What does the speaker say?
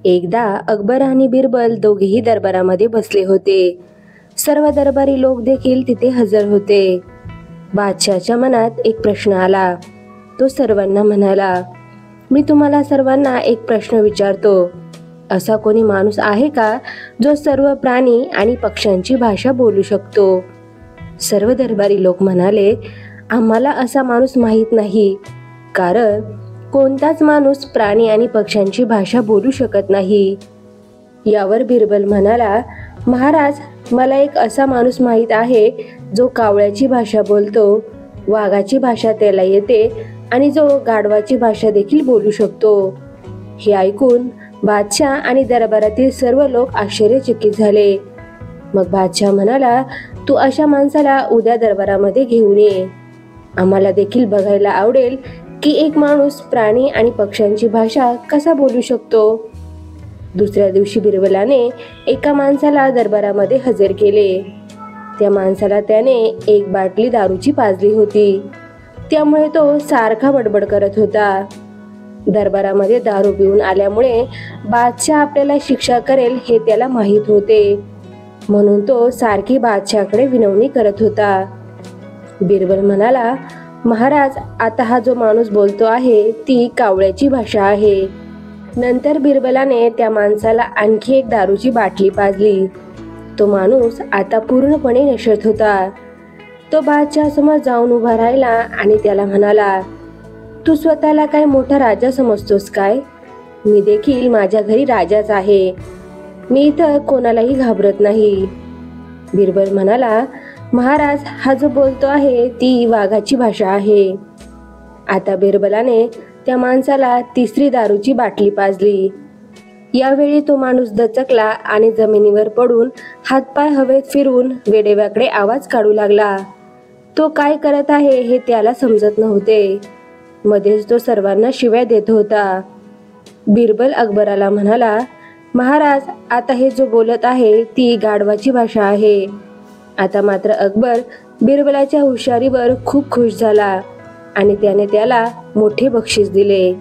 एकदा अकबर आणि बिरबल दोघेही दरबारामध्ये बसले होते. सर्व दरबारी लोक देखील तिथे हजर होते. बादशाहच्या मनात एक प्रश्न आला. तो सर्वांना म्हणाला, मी तुम्हाला सर्वांना एक प्रश्न विचारतो. असा कोणी माणूस आहे का जो सर्व प्राणी आणि पक्ष्यांची भाषा बोलू शकतो? सर्व दरबारी लोक म्हणाले, आम्हाला असा माणूस माहीत नाही, कारण कोणताच माणूस प्राणी आणि पक्ष्यांची भाषा बोलू शकत नाही. यावर बिरबल म्हणाला, महाराज, मला एक असा माणूस माहीत आहे जो कावळ्याची भाषा बोलतो, वाघाची भाषा त्याला येते आणि जो गाढवाची भाषा देखील बोलू शकतो. हे ऐकून बादशाह आणि दरबारातील सर्व लोक आश्चर्यचकित झाले. मग बादशाह म्हणाला, तू अशा माणसाला उद्या दरबारामध्ये घेऊन ये. आम्हाला देखील बघायला आवडेल की एक माणूस प्राणी आणि पक्ष्यांची भाषा कसा बोलू शकतो. दुसऱ्या दिवशी बिरबलाने एका माणसाला दरबारामध्ये हजर केले. त्या माणसाला त्याने एक बाटली दारूची पाजली होती, त्यामुळे तो सारखा बडबड करत होता. दरबारामध्ये दारू पिऊन आल्यामुळे बादशाह आपल्याला शिक्षा करेल हे त्याला माहीत होते, म्हणून तो सारखी बादशाहकडे विनवणी करत होता. बिरबल म्हणाला, महाराज, आता हा जो माणूस बोलतो आहे ती कावळ्याची भाषा आहे. नंतर बिरबलाने त्या माणसाला आणखी एक दारूची बाटली पाजली. तो माणूस आता पूर्णपणे नशेत होता. तो बादशाहसमोर जाऊन उभा राहिला आणि त्याला म्हणाला, तू स्वतःला काय मोठा राजा समजतोस काय? मी देखील माझ्या घरी राजाच आहे. मी इथं कोणालाही घाबरत नाही. बिरबल म्हणाला, महाराज, हा जो बोलतो आहे ती वाघाची भाषा आहे. आता बिरबलाने त्या माणसाला तिसरी दारूची बाटली पाजली. यावेळी तो माणूस दचकला आणि जमिनीवर पडून हातपाय हवेत फिरून वेडेवाकडे आवाज काढू लागला. तो काय करत आहे हे त्याला समजत नव्हते. मध्येच तो सर्वांना शिव्या देत होता. बिरबल अकबराला म्हणाला, महाराज, आता हे जो बोलत आहे ती गाढवाची भाषा आहे. आता मात्र अकबर बिरबलाच्या हुशारीवर खूप खुश झाला आणि त्याने त्याला मोठे बक्षीस दिले.